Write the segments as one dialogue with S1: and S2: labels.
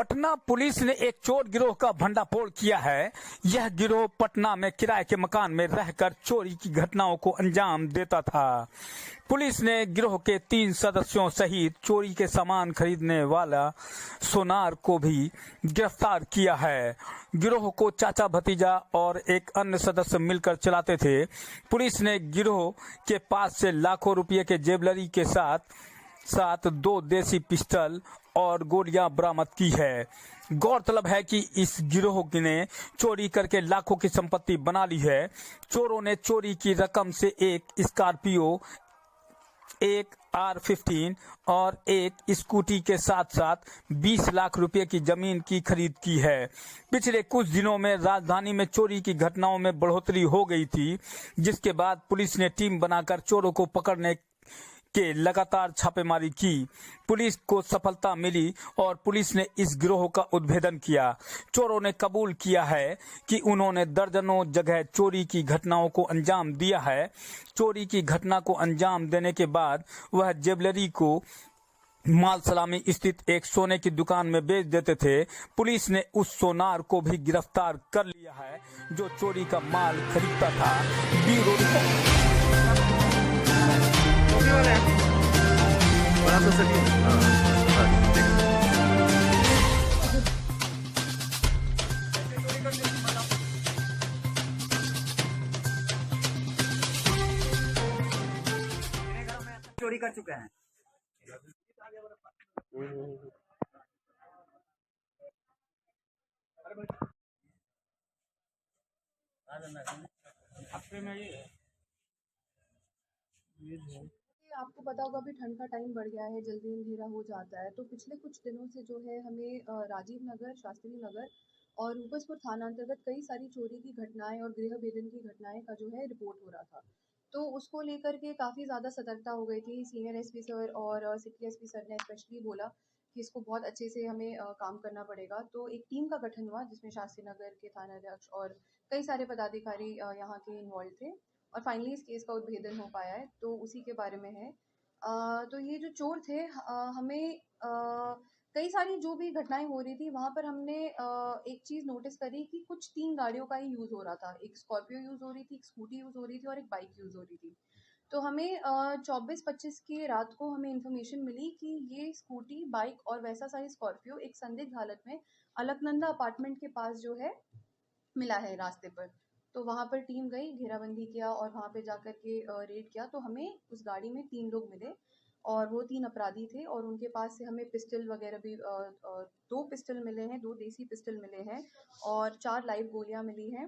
S1: Patna police ने एक चोर गिरोह का भंडाफोड़ किया है। यह गिरोह पटना में किराए के मकान में रहकर चोरी की घटनाओं को अंजाम देता था। पुलिस ने गिरोह के 3 सदस्यों सहित चोरी के सामान खरीदने वाला सोनार को भी गिरफ्तार किया है। गिरोह को चाचा भतीजा और एक अन्य सदस्य मिलकर चलाते थे। पुलिस ने गिरोह के पास से लाखों रुपये के ज्वेलरी के साथ 2 देसी पिस्टल और गोलियां बरामद की है। गौरतलब है कि इस गिरोह ने चोरी करके लाखों की संपत्ति बना ली है। चोरों ने चोरी की रकम से एक स्कॉर्पियो, एक R15 और एक स्कूटी के साथ साथ 20 लाख रुपए की जमीन की खरीद की है। पिछले कुछ दिनों में राजधानी में चोरी की घटनाओं में बढ़ोतरी हो गई थी, जिसके बाद पुलिस ने टीम बनाकर चोरों को पकड़ने के लगातार छापेमारी की। पुलिस को सफलता मिली और पुलिस ने इस गिरोह का उद्भेदन किया। चोरों ने कबूल किया है कि उन्होंने दर्जनों जगह चोरी की घटनाओं को अंजाम दिया है। चोरी की घटना को अंजाम देने के बाद वह ज्वेलरी को माल सलामी स्थित एक सोने की दुकान में बेच देते थे। पुलिस ने उस सोनार को भी गिरफ्तार कर लिया है जो चोरी का माल खरीदता था। Bureau report.
S2: चोरी कर चुके हैं।
S3: आपको पता होगा अभी ठंड का टाइम बढ़ गया है, जल्दी अंधेरा हो जाता है। तो पिछले कुछ दिनों से जो है हमें राजीव नगर, शास्त्री नगर और रूपसपुर थाना अंतर्गत कई सारी चोरी की घटनाएं और गृह भेदन की घटनाएं का जो है रिपोर्ट हो रहा था। तो उसको लेकर के काफ़ी ज़्यादा सतर्कता हो गई थी। सीनियर एसपी सर और सिटी एसपी सर ने स्पेशली बोला कि इसको बहुत अच्छे से हमें काम करना पड़ेगा। तो एक टीम का गठन हुआ जिसमें शास्त्री नगर के थानाध्यक्ष और कई सारे पदाधिकारी यहाँ के इन्वॉल्व थे और फाइनली इस केस का उद्भेदन हो पाया है। तो उसी के बारे में है। तो ये जो चोर थे, हमें कई सारी जो भी घटनाएं हो रही थी वहाँ पर हमने एक चीज़ नोटिस करी कि कुछ 3 गाड़ियों का ही यूज़ हो रहा था। एक स्कॉर्पियो यूज़ हो रही थी, एक स्कूटी यूज़ हो रही थी और एक बाइक यूज़ हो रही थी। तो हमें 24-25 की रात को हमें इन्फॉर्मेशन मिली कि ये स्कूटी, बाइक और वैसा सा ही स्कॉर्पियो एक संदिग्ध हालत में अलकनंदा अपार्टमेंट के पास जो है मिला है रास्ते पर। तो वहाँ पर टीम गई, घेराबंदी किया और वहाँ पे जाकर के रेड किया। तो हमें उस गाड़ी में 3 लोग मिले और वो 3 अपराधी थे और उनके पास से हमें पिस्टल वगैरह भी 2 पिस्टल मिले हैं, 2 देसी पिस्टल मिले हैं और 4 लाइव गोलियां मिली हैं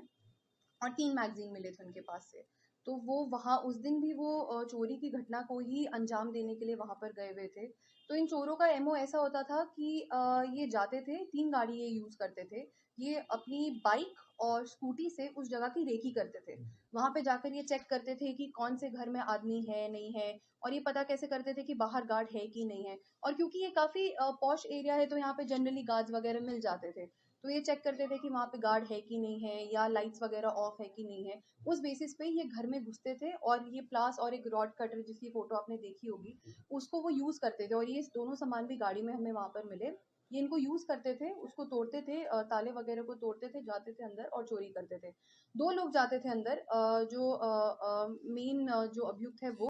S3: और 3 मैगजीन मिले थे उनके पास से। तो वो वहाँ उस दिन भी वो चोरी की घटना को ही अंजाम देने के लिए वहाँ पर गए हुए थे। तो इन चोरों का एमओ ऐसा होता था कि ये जाते थे, 3 गाड़ी ये यूज़ करते थे। ये अपनी बाइक और स्कूटी से उस जगह की रेकी करते थे। वहाँ पे जाकर ये चेक करते थे कि कौन से घर में आदमी है, नहीं है और ये पता कैसे करते थे कि बाहर गार्ड है कि नहीं है। और क्योंकि ये काफ़ी पॉश एरिया है तो यहाँ पे जनरली गार्ड्स वगैरह मिल जाते थे। तो ये चेक करते थे कि वहाँ पे गार्ड है कि नहीं है या लाइट्स वगैरह ऑफ है कि नहीं है। उस बेसिस पे ये घर में घुसते थे और ये प्लास और एक रॉड कटर जिसकी फोटो आपने देखी होगी उसको वो यूज़ करते थे और ये दोनों सामान भी गाड़ी में हमें वहाँ पर मिले। ये इनको यूज़ करते थे, उसको तोड़ते थे, ताले वगैरह को तोड़ते थे, जाते थे अंदर और चोरी करते थे। 2 लोग जाते थे अंदर, जो मेन जो अभियुक्त है वो